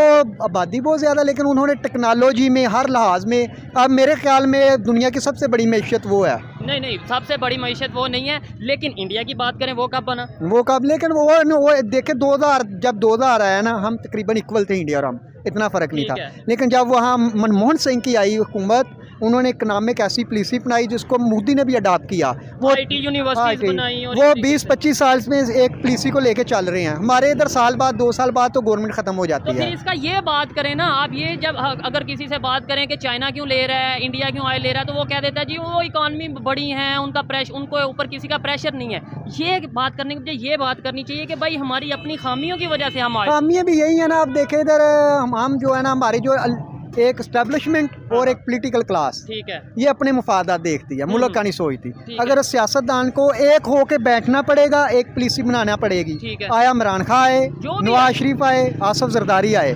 Speaker 5: आबादी बहुत ज़्यादा, लेकिन उन्होंने टेक्नोलॉजी में हर लिहाज में, अब मेरे ख्याल में दुनिया की सबसे बड़ी मैशियत वो है।
Speaker 2: नहीं नहीं, सबसे बड़ी मईशत वो नहीं है, लेकिन इंडिया की बात करें वो कब बना?
Speaker 5: वो कब, लेकिन वो देखे 2000, जब 2000 आया ना, हम तकरीबन इक्वल थे इंडिया और हम, इतना फ़र्क नहीं था। लेकिन जब वहाँ मनमोहन सिंह की आई हुकूमत, उन्होंने इकनॉमिक ऐसी पॉलिसी अपनाई जिसको मोदी ने भी अडॉप्ट किया। वो
Speaker 2: IT यूनिवर्सिटीज बनाई और
Speaker 5: वो 20-25 साल में एक पॉलिसी को लेके चल रहे हैं। हमारे इधर साल बाद 2 साल बाद तो गवर्नमेंट ख़त्म हो जाती
Speaker 2: तो फिर
Speaker 5: है।
Speaker 2: इसका ये बात करें ना आप, ये जब अगर किसी से बात करें कि चाइना क्यों ले रहा है, इंडिया क्यों ऑयल ले रहा है, तो वो कह देता है जी वो इकॉनमी बड़ी है, उनका प्रेशर, उनको ऊपर किसी का प्रेशर नहीं है। ये बात करने के बजाय ये बात करनी चाहिए कि भाई हमारी अपनी खामियों की वजह से हम आए।
Speaker 5: खामियाँ भी यही है ना, आप देखें इधर हम जो है ना, हमारी जो एक एस्टेब्लिशमेंट और एक पॉलिटिकल क्लास,
Speaker 2: ठीक है,
Speaker 5: ये अपने मुफादात देखती है, मुल्क का नहीं सोचती।
Speaker 2: ठीक
Speaker 5: अगर सियासतदान को एक होके बैठना पड़ेगा, एक पॉलिसी बनाना पड़ेगी।
Speaker 2: ठीक है।
Speaker 5: आया इमरान खान आए,
Speaker 2: जो भी
Speaker 5: नवाज शरीफ आए, आसफ जरदारी आए,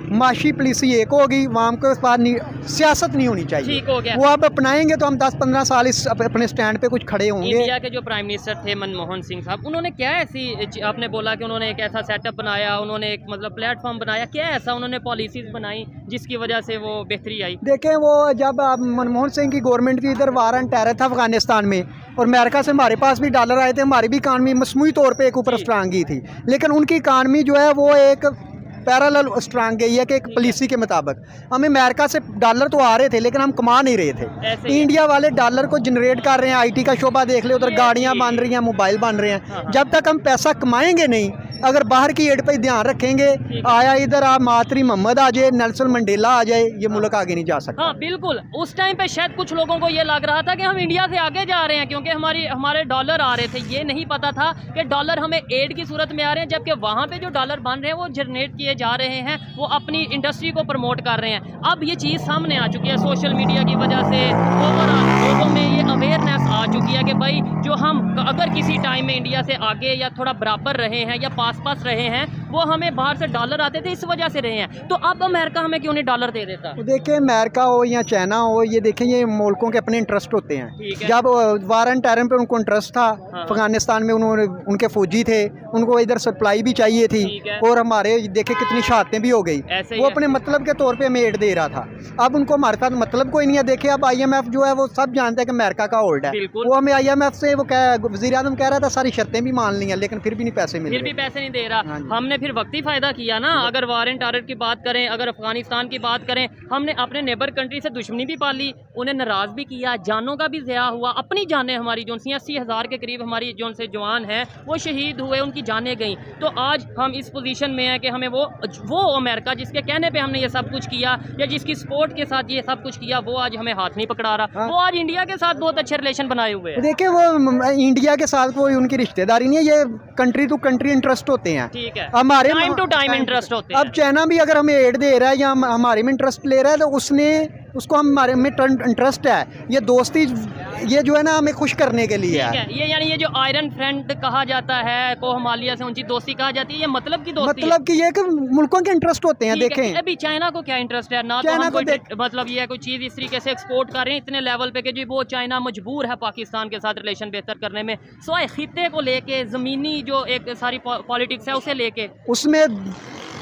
Speaker 5: माशी पॉलिसी एक होगी, वहाँ के पास सियासत नहीं होनी चाहिए।
Speaker 2: ठीक हो गया।
Speaker 5: वो अब अपनाएंगे तो हम 10-15 साल इस अपने स्टैंड पे कुछ खड़े होंगे।
Speaker 2: इंडिया के जो प्राइम मिनिस्टर थे मनमोहन सिंह साहब, उन्होंने क्या ऐसी, आपने बोला कि उन्होंने एक ऐसा सेटअप बनाया, उन्होंने एक मतलब प्लेटफॉर्म बनाया, क्या ऐसा उन्होंने पॉलिसीज बनाई जिसकी वजह से वो बेहतरी आई?
Speaker 5: देखें, वो जब मनमोहन सिंह की गवर्नमेंट की इधर वार एंड टेरर था अफगानिस्तान में, और अमेरिका से हमारे पास भी डॉलर आए थे, हमारी भी इकानमी मसनूई तौर पे एक ऊपर स्ट्रांग गई थी। लेकिन उनकी इकानमी जो है वो एक पैरेलल स्ट्रांग गई है कि एक पॉलिसी के मुताबिक हमें अमेरिका से डॉलर तो आ रहे थे लेकिन हम कमा नहीं रहे थे। इंडिया वाले डॉलर को जनरेट कर रहे हैं, IT का शोबा देख ले, उधर गाड़ियां बन रही हैं, मोबाइल बन रहे हैं। जब तक हम पैसा कमाएंगे नहीं, अगर बाहर की एड पर ध्यान रखेंगे, आया इधर आप मातरी मोहम्मद आ जाए, नेल्सन मंडेला आ जाए, ये मुल्क आगे नहीं जा सकता।
Speaker 2: हाँ बिल्कुल, उस टाइम पे शायद कुछ लोगों को ये लग रहा था कि हम इंडिया से आगे जा रहे हैं क्योंकि हमारे डॉलर आ रहे थे। ये नहीं पता था कि डॉलर हमें एड की सूरत में आ रहे हैं, जबकि वहाँ पे जो डॉलर बन रहे हैं वो जनरेट किए जा रहे हैं, वो अपनी इंडस्ट्री को प्रमोट कर रहे हैं। अब ये चीज़ सामने आ चुकी है सोशल मीडिया की वजह से, ओवरऑल लोगों में ये अवेयरनेस आ चुकी है कि भाई जो हम अगर किसी टाइम में इंडिया से आगे या थोड़ा बराबर रहे हैं या पास रहे हैं, वो हमें बाहर से डॉलर आते थे, इस वजह से रहे हैं। तो अब अमेरिका हमें क्यों नहीं डॉलर दे देता?
Speaker 5: देखिए, अमेरिका हो या चाइना हो, ये देखें, ये मुल्कों के अपने इंटरेस्ट होते हैं। जब वार एंड टेरर पे उनको इंटरेस्ट था, अफगानिस्तान में उनके फौजी थे, उनको इधर सप्लाई भी चाहिए थी, और हमारे देखे कितनी शहादतें भी हो गई। वो अपने मतलब के तौर पे हमें एड दे रहा था। अब उनको हमारे साथ मतलब कोई नहीं है। देखे, अब IMF जो है वो सब जानते हैं कि अमेरिका का होल्ड है। वो हमें IMF से वो वज़ीर आज़म कह रहा था सारी शर्तें भी मान ली हैं, लेकिन फिर भी नहीं पैसे मिल रहे,
Speaker 2: फिर भी पैसे नहीं दे रहा। हमने फिर वक्ती फ़ायदा किया ना। अगर वार एंड टेरर की बात करें, अगर अफगानिस्तान की बात करें, हमने अपने नेबर कंट्री से दुश्मनी भी पाली, उन्हें नाराज़ भी किया, जानों का भी ज़िया हुआ, अपनी जानें हमारी जो 80,000 के करीब हमारी जो से जवान हैं वो शहीद हुए, उनकी जानें गई। तो आज हम इस पोजीशन में हैं कि हमें वो अमेरिका जिसके कहने पे हमने ये सब कुछ किया या जिसकी सपोर्ट के साथ ये सब कुछ किया, वो आज हमें हाथ नहीं पकड़ा रहा। वो आज इंडिया के साथ बहुत अच्छे रिलेशन बनाए हुए हैं।
Speaker 5: देखिए, वो इंडिया के साथ कोई उनकी रिश्तेदारी नहीं है, ये कंट्री टू कंट्री इंटरेस्ट होते हैं।
Speaker 2: ठीक है,
Speaker 5: हमारे
Speaker 2: टाइम टू टाइम इंटरेस्ट होते हैं।
Speaker 5: अब चाइना भी अगर हमें एड दे रहा है या हमारे में इंटरेस्ट ले रहा है, तो उसको हमारे में इंटरेस्ट है। ये दोस्ती, ये जो है ना, हमें खुश करने के लिए है।
Speaker 2: ये यानी ये जो आयरन फ्रेंड कहा जाता है, को हिमालय से ऊंची दोस्ती कहा जाती है, ये मतलब की दोस्ती,
Speaker 5: मतलब कि ये कि मुल्कों के इंटरेस्ट होते हैं। देखें,
Speaker 2: अभी चाइना को क्या इंटरेस्ट है ना, तो हम कोई मतलब ये कोई चीज़ इस तरीके से एक्सपोर्ट कर रहे हैं इतने लेवल पे कि जी वो चाइना मजबूर है पाकिस्तान के साथ रिलेशन बेहतर करने में, स्वाय खित्ते को लेके, ज़मीनी जो एक सारी पॉलिटिक्स है उसे लेके।
Speaker 5: उसमें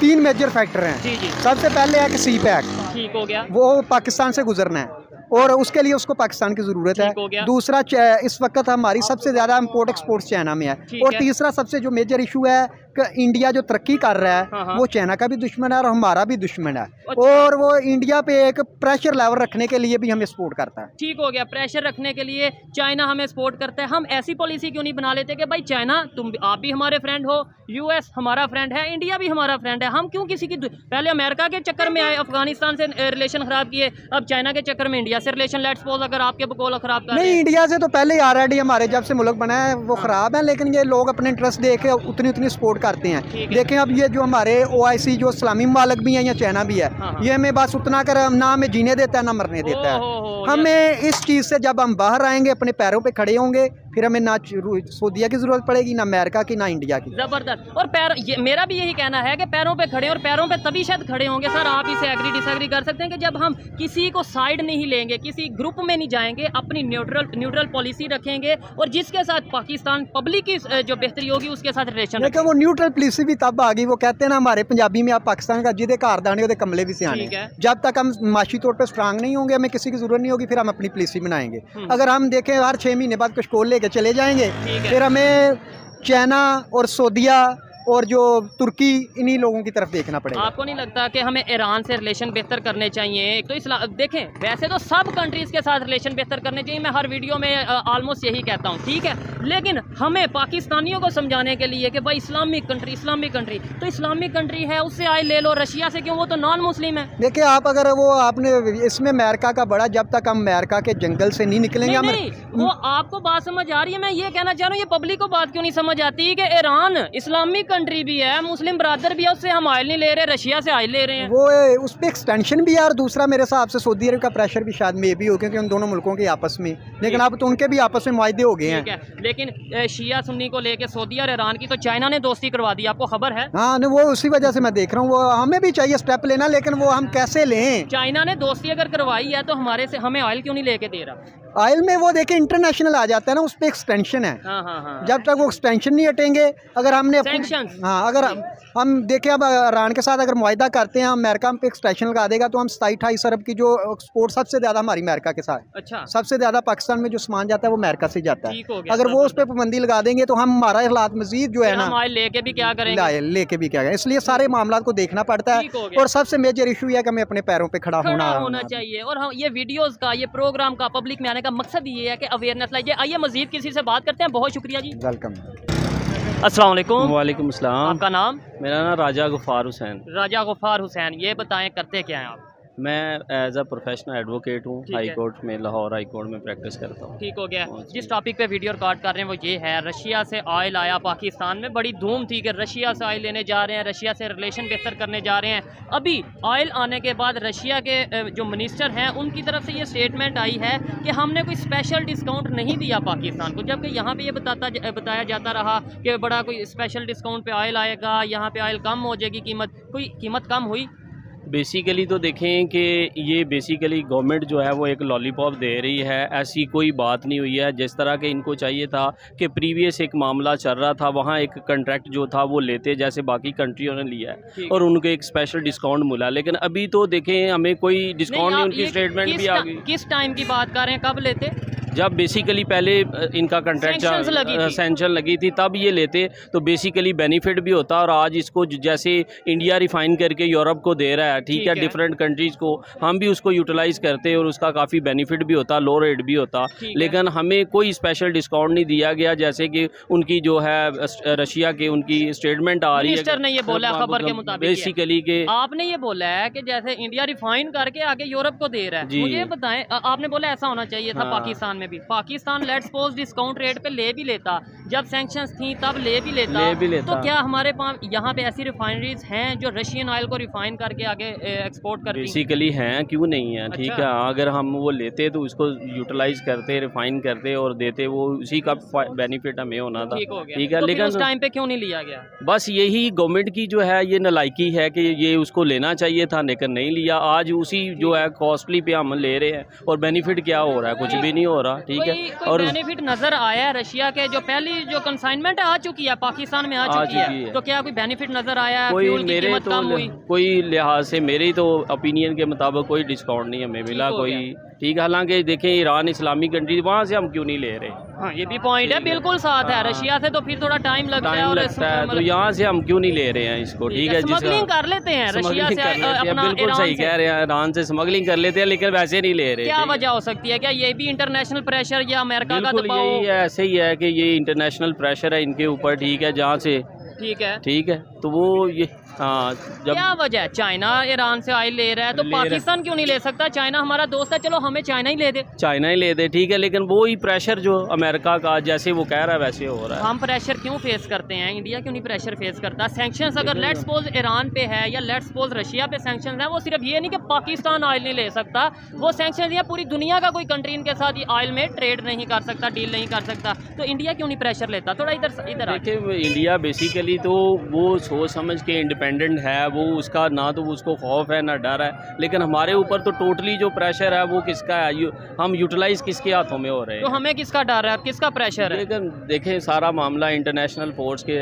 Speaker 5: 3 मेजर फैक्टर हैं।
Speaker 2: जी जी।
Speaker 5: सबसे पहले है कि सी पैक,
Speaker 2: ठीक हो गया,
Speaker 5: वो पाकिस्तान से गुजरना है और उसके लिए उसको पाकिस्तान की ज़रूरत है। दूसरा, इस वक्त हमारी सबसे ज़्यादा इम्पोर्ट एक्सपोर्ट चाइना में है। और तीसरा सबसे जो मेजर इशू है कि इंडिया जो तरक्की कर रहा है वो चाइना का भी दुश्मन है और हमारा भी दुश्मन है। और वो इंडिया पे एक प्रेशर लेवल रखने के लिए भी हमें सपोर्ट करता है।
Speaker 2: ठीक हो गया, प्रेशर रखने के लिए चाइना हमें सपोर्ट करता है। हम ऐसी पॉलिसी क्यों नहीं बना लेते कि भाई चाइना आप भी हमारे फ्रेंड हो, US हमारा फ्रेंड है, इंडिया भी हमारा फ्रेंड है। हम क्यों किसी की पहले अमेरिका के चक्कर में आए, अफगानिस्तान से रिलेशन खराब किए, अब चाइना के चक्कर में इंडिया से रिलेशन, लेट्स सपोज अगर आपके बकौल खराब कर
Speaker 5: नहीं, इंडिया से तो पहले ही ऑलरेडी हमारे जब से मुल्क बना है वो ख़राब है, लेकिन ये लोग अपने इंटरेस्ट देख के उतनी सपोर्ट करते हैं। देखें, अब ये जो हमारे OIC जो इस्लामी ममालिक भी हैं या चाइना भी है, ये हमें बस उतना कर ना हमें जीने देता है ना मरने देता है। हमें इस चीज़ से जब हम बाहर आएंगे, अपने पैरों पे खड़े होंगे, फिर हमें ना सऊदीया की ज़रूरत पड़ेगी, ना अमेरिका की, ना इंडिया की।
Speaker 2: ज़बरदस्त। और मेरा भी यही कहना है कि पैरों पे खड़े, और पैरों पे तभी शायद खड़े होंगे सर, आप इसे एग्री डिसएग्री कर सकते हैं, कि जब हम किसी को साइड नहीं लेंगे, किसी ग्रुप में नहीं जाएंगे, अपनी न्यूट्रल पॉलिसी रखेंगे और जिसके साथ पाकिस्तान पब्लिक की जो बेहतरी होगी उसके साथ रिलेशन।
Speaker 5: लेकिन वो न्यूट्रल पॉलिसी भी तब आ गई, वो कहते हैं ना हमारे पंजाबी में, आप पाकिस्तान का जिदे घर दाने उहदे कमले भी सियाने।
Speaker 2: ठीक है।
Speaker 5: जब तक हम माशी तौर पर स्ट्रांग नहीं होंगे, हमें किसी की जरूरत नहीं होगी, फिर हम अपनी पॉलिसी बनाएंगे। अगर हम देखें हर 6 महीने बाद कुछ कोल लेके चले जाएंगे, फिर हमें चाइना और सऊदीया और जो तुर्की, इन्हीं लोगों की तरफ देखना पड़ेगा।
Speaker 2: आपको नहीं लगता कि हमें ईरान से रिलेशन बेहतर करने चाहिए? एक तो इस्लाम देखें, वैसे तो सब कंट्रीज़ के साथ रिलेशन बेहतर करने चाहिए, मैं हर वीडियो में ऑलमोस्ट यही कहता हूँ, ठीक है। लेकिन हमें पाकिस्तानियों को समझाने के लिए कि भाई इस्लामिक कंट्री तो इस्लामिक कंट्री है, उससे आए ले लो। रशिया से क्यों? वो तो नॉन मुस्लिम है।
Speaker 5: देखिए आप, अगर वो आपने इसमें अमेरिका का बड़ा, जब तक हम अमेरिका के जंगल से नहीं निकलेंगे,
Speaker 2: नहीं, वो आपको बात समझ आ रही है, मैं ये कहना चाह रहा हूँ, ये पब्लिक को बात क्यों नहीं समझ आती कि ईरान इस्लामिक कंट्री भी है, मुस्लिम ब्रादर भी है, उससे हम ऑयल नहीं ले रहे, रशिया से ऑयल ले रहे हैं।
Speaker 5: वो उस पर एक्सटेंशन भी है, और दूसरा मेरे हिसाब से सऊदी अरब का प्रेशर भी शायद में भी हो, क्योंकि उन दोनों मुल्कों के आपस में, लेकिन अब तो उनके भी आपस में मुआहदे हो गए हैं।
Speaker 2: लेकिन शिया सुन्नी को लेके सऊदी और ईरान की तो चाइना ने दोस्ती करवा दी, आपको खबर है?
Speaker 5: हाँ, नहीं, वो उसी वजह से मैं देख रहा हूँ, वो हमें भी चाहिए स्टेप लेना, लेकिन वो हम कैसे लें?
Speaker 2: चाइना ने दोस्ती अगर करवाई है तो हमारे से हमें ऑयल क्यों नहीं लेके दे रहा?
Speaker 5: ऑयल में वो देखें इंटरनेशनल आ जाता है ना, उस पर एक्सटेंशन है।
Speaker 2: हाँ।
Speaker 5: जब तक वो एक्सटेंशन नहीं हटेंगे, अगर हमने
Speaker 2: Sanctions।
Speaker 5: हाँ, अगर हम देखें, अब ईरान के साथ अगर मुआहदा करते हैं, अमेरिका पे एक्सटेंशन लगा देगा, तो हम 27-28 अरब की जो एक्सपोर्ट सबसे ज़्यादा हमारी अमेरिका के साथ,
Speaker 2: अच्छा,
Speaker 5: सबसे ज़्यादा पाकिस्तान में जो सामान जाता है वो अमेरिका से जाता है।
Speaker 2: ठीक हो गया।
Speaker 5: अगर वो उस पर पाबंदी लगा देंगे तो हम, हमारा हालात मजीद जो है ना,
Speaker 2: हम ऑयल लेके भी क्या करेंगे?
Speaker 5: लेके भी क्या करें, इसलिए सारे मामला को देखना पड़ता है।
Speaker 2: ठीक हो गया।
Speaker 5: और सबसे मेजर इशू यह है कि हमें अपने पैरों पर खड़ा
Speaker 2: होना चाहिए। और हम ये वीडियोस का, ये प्रोग्राम का, पब्लिक में आने का मकसद ये है कि अवेयरनेस लाइए। आइए मजीद किसी से बात करते हैं। बहुत शुक्रिया जी।
Speaker 5: वेलकम।
Speaker 2: अस्सलाम वालेकुम।
Speaker 3: वालेकुम अस्सलाम।
Speaker 2: आपका नाम?
Speaker 3: मेरा नाम राजा गुफार हुसैन।
Speaker 2: राजा गुफार हुसैन, ये बताएं करते क्या हैं आप?
Speaker 3: मैं एज अ प्रोफेशनल एडवोकेट हूँ,
Speaker 2: ठीक
Speaker 3: हाई
Speaker 2: है।
Speaker 3: कोर्ट में, लाहौर हाई कोर्ट में प्रैक्टिस करता हूँ।
Speaker 2: ठीक हो गया।
Speaker 3: जी।
Speaker 2: जिस टॉपिक पे वीडियो रिकॉर्ड कर रहे हैं वो ये है, रशिया से ऑयल आया पाकिस्तान में, बड़ी धूम थी कि रशिया से ऑयल लेने जा रहे हैं, रशिया से रिलेशन बेहतर करने जा रहे हैं। अभी ऑयल आने के बाद रशिया के जो मिनिस्टर हैं उनकी तरफ से ये स्टेटमेंट आई है कि हमने कोई स्पेशल डिस्काउंट नहीं दिया पाकिस्तान को, जबकि यहाँ पे ये बताया जाता रहा कि बड़ा कोई स्पेशल डिस्काउंट पे ऑयल आएगा, यहाँ पे ऑयल कम हो जाएगी, कोई कीमत कम हुई?
Speaker 3: बेसिकली तो देखें कि ये बेसिकली गवर्नमेंट जो है वो एक लॉलीपॉप दे रही है, ऐसी कोई बात नहीं हुई है। जिस तरह के इनको चाहिए था कि प्रीवियस एक मामला चल रहा था, वहाँ एक कॉन्ट्रैक्ट जो था वो लेते जैसे बाकी कंट्रियों ने लिया है और उनको एक स्पेशल डिस्काउंट मिला, लेकिन अभी तो देखें हमें कोई डिस्काउंट नहीं, उनकी स्टेटमेंट भी आ गई।
Speaker 2: किस टाइम की बात कर रहे हैं, कब लेते?
Speaker 3: जब बेसिकली पहले इनका कॉन्ट्रैक्ट सैंक्शन लगी थी तब ये लेते तो बेसिकली बेनिफिट भी होता, और आज इसको जैसे इंडिया रिफाइन करके यूरोप को दे रहा है, ठीक है, डिफरेंट कंट्रीज़ को, हम भी उसको यूटिलाइज़ करते और उसका काफ़ी बेनिफिट भी होता, लो रेट भी होता, लेकिन हमें कोई स्पेशल डिस्काउंट नहीं दिया गया। जैसे कि उनकी जो है रशिया के उनकी स्टेटमेंट आ रही है,
Speaker 2: मिनिस्टर ने ये बोला खबर के मुताबिक
Speaker 3: बेसिकली कि
Speaker 2: आपने ये बोला है कि जैसे इंडिया रिफाइन करके आगे यूरोप को दे रहा है। मुझे बताएं, आपने बोला ऐसा होना चाहिए था पाकिस्तान में भी। Pakistan let's suppose discount rate पे ले भी लेता, जब सैंक्शंस थी तब ले भी लेता। तो क्या हमारे पास यहाँ पे ऐसी रिफाइनरीज हैं जो रशियन ऑयल को रिफाइन करके आगे एक्सपोर्ट करती?
Speaker 3: बेसिकली हैं, क्यों नहीं है, ठीक है। अगर हम वो लेते तो उसको यूटिलाइज करते, रिफाइन करते और देते, वो उसी का बेनिफिट हमें होना था, ठीक है।
Speaker 2: तो
Speaker 3: लेकिन
Speaker 2: उस टाइम पे क्यों नहीं लिया गया?
Speaker 3: बस यही गवर्नमेंट की जो है ये नालायकी है कि ये उसको लेना चाहिए था लेकिन नहीं लिया। आज उसी जो है कॉस्टली पे हम ले रहे हैं और बेनिफिट क्या हो रहा है? कुछ भी नहीं हो रहा, ठीक है।
Speaker 2: और बेनिफिट नजर आया है रशिया के, जो पहली जो कंसाइनमेंट आ चुकी है पाकिस्तान में आ चुकी है, तो क्या कोई बेनिफिट नजर आया है?
Speaker 3: कोई मेरे तो कोई लिहाज से मेरी तो ओपिनियन के मुताबिक कोई डिस्काउंट नहीं हमें मिला कोई, ठीक है। हालांकि देखें ईरान इस्लामिक कंट्री, वहाँ से हम क्यों नहीं ले रहे?
Speaker 2: हाँ, ये भी पॉइंट है, बिल्कुल साथ है। रशिया से तो फिर थोड़ा टाइम लगता है,
Speaker 3: तो यहाँ से हम क्यों नहीं ले रहे हैं इसको, ठीक है।
Speaker 2: स्मगलिंग कर लेते हैं रशिया से,
Speaker 3: बिल्कुल सही कह रहे हैं, ईरान से स्मगलिंग कर लेते हैं, लेकिन वैसे नहीं ले रहे।
Speaker 2: क्या वजह हो सकती है? क्या ये भी इंटरनेशनल प्रेशर या अमेरिका का दबाव?
Speaker 3: यही है, ऐसे ही है कि ये इंटरनेशनल प्रेशर है इनके ऊपर, ठीक है, जहाँ से ठीक है। तो वो ये जब
Speaker 2: क्या वजह है? चाइना ईरान से ऑयल ले रहा है तो पाकिस्तान क्यों नहीं ले सकता? चाइना हमारा दोस्त है, चलो हमें चाइना ही ले दे, ठीक है। लेकिन वो ही प्रेशर जो अमेरिका का जैसे वो कह रहा है वैसे हो रहा है। हम प्रेशर क्यों फेस करते हैं? इंडिया क्यों नहीं प्रेशर फेस करता? सैंक्शंस अगर लेट्स सपोज ईरान पे है या लेट्स सपोज रशिया पे सैंक्शंस है, वो सिर्फ ये नहीं कि पाकिस्तान ऑयल नहीं ले सकता, वो सैंक्शंस या पूरी दुनिया का कोई कंट्री इनके साथ ऑयल में ट्रेड नहीं कर सकता, डील नहीं कर सकता, तो इंडिया क्यों नहीं प्रेशर लेता? थोड़ा इधर
Speaker 3: देखिए, इंडिया बेसिकली तो वो सोच समझ के इंडिपेंडेंट है, वो उसका ना तो उसको खौफ है ना डर है, लेकिन हमारे ऊपर तो टोटली जो प्रेशर है वो किसका है? हम यूटिलाइज किसके हाथों में हो रहे हैं?
Speaker 2: तो हमें किसका डर है, किसका प्रेशर है?
Speaker 3: लेकिन देखें सारा मामला इंटरनेशनल फोर्स के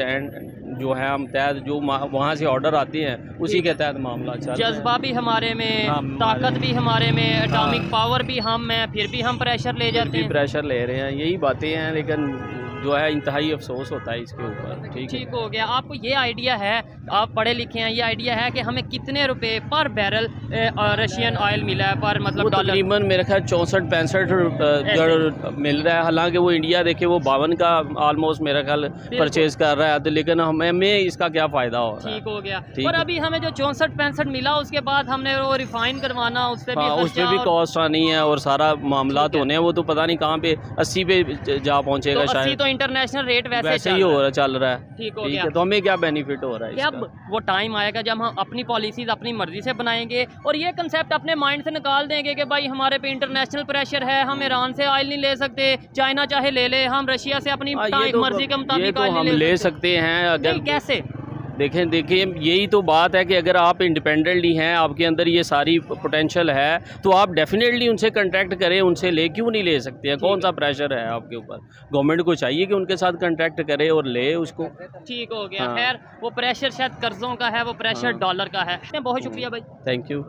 Speaker 3: जो है हम तहत जो वहाँ से ऑर्डर आते हैं उसी के तहत मामला चल रहा है।
Speaker 2: जज्बा भी हमारे में,
Speaker 3: हाँ,
Speaker 2: ताकत भी हमारे में, एटॉमिक पावर भी हम में, फिर भी हम प्रेशर ले जाते हैं।
Speaker 3: प्रेशर ले रहे हैं, यही बातें हैं, लेकिन जो है इंतहाई अफसोस होता है इसके ऊपर।
Speaker 2: ठीक हो गया। आपको ये आइडिया है, आप पढ़े लिखे हैं, ये आइडिया है कि हमें कितने रुपए पर बैरल रशियन ऑयल मिला है पर मतलब डॉलर?
Speaker 3: तकरीबन मेरे ख्याल 64-65 मिल रहा है। हालांकि वो इंडिया देखे वो 52 का ऑलमोस्ट मेरा ख्याल परचेज कर रहा है, तो लेकिन हमें इसका क्या फ़ायदा हो रहा है?
Speaker 2: ठीक हो गया। और अभी हमें जो 64-65 मिला उसके बाद हमने वो रिफाइन करवाना, उस पर
Speaker 3: भी कॉस्ट आनी है और सारा मामला होने हैं, वो तो पता नहीं कहाँ पे 80 पे जा पहुँचेगा शायद।
Speaker 2: तो इंटरनेशनल रेट वैसे
Speaker 3: ही हो रहा चल रहा है।
Speaker 2: ठीक हो गया।
Speaker 3: तो हमें क्या बेनिफिट हो रहा है?
Speaker 2: अब वो टाइम आएगा जब हम अपनी पॉलिसीज अपनी मर्जी से बनाएंगे और ये कंसेप्ट अपने माइंड से निकाल देंगे कि भाई हमारे पे इंटरनेशनल प्रेशर है, हम ईरान से ऑयल नहीं ले सकते, चाइना चाहे ले ले, हम रशिया से अपनी मर्जी के मुताबिक ऑयल
Speaker 3: हम ले सकते हैं। अगर
Speaker 2: कैसे
Speaker 3: देखें यही तो बात है कि अगर आप इंडिपेंडेंटली हैं, आपके अंदर ये सारी पोटेंशियल है, तो आप डेफिनेटली उनसे कांटेक्ट करें, उनसे ले क्यों नहीं ले सकते हैं? कौन सा प्रेशर है आपके ऊपर? गवर्नमेंट को चाहिए कि उनके साथ कांटेक्ट करे और ले उसको।
Speaker 2: ठीक हो गया।
Speaker 3: हाँ।
Speaker 2: खैर वो प्रेशर शायद कर्जों का है, वो प्रेशर डॉलर का है। बहुत शुक्रिया भाई,
Speaker 3: थैंक यू।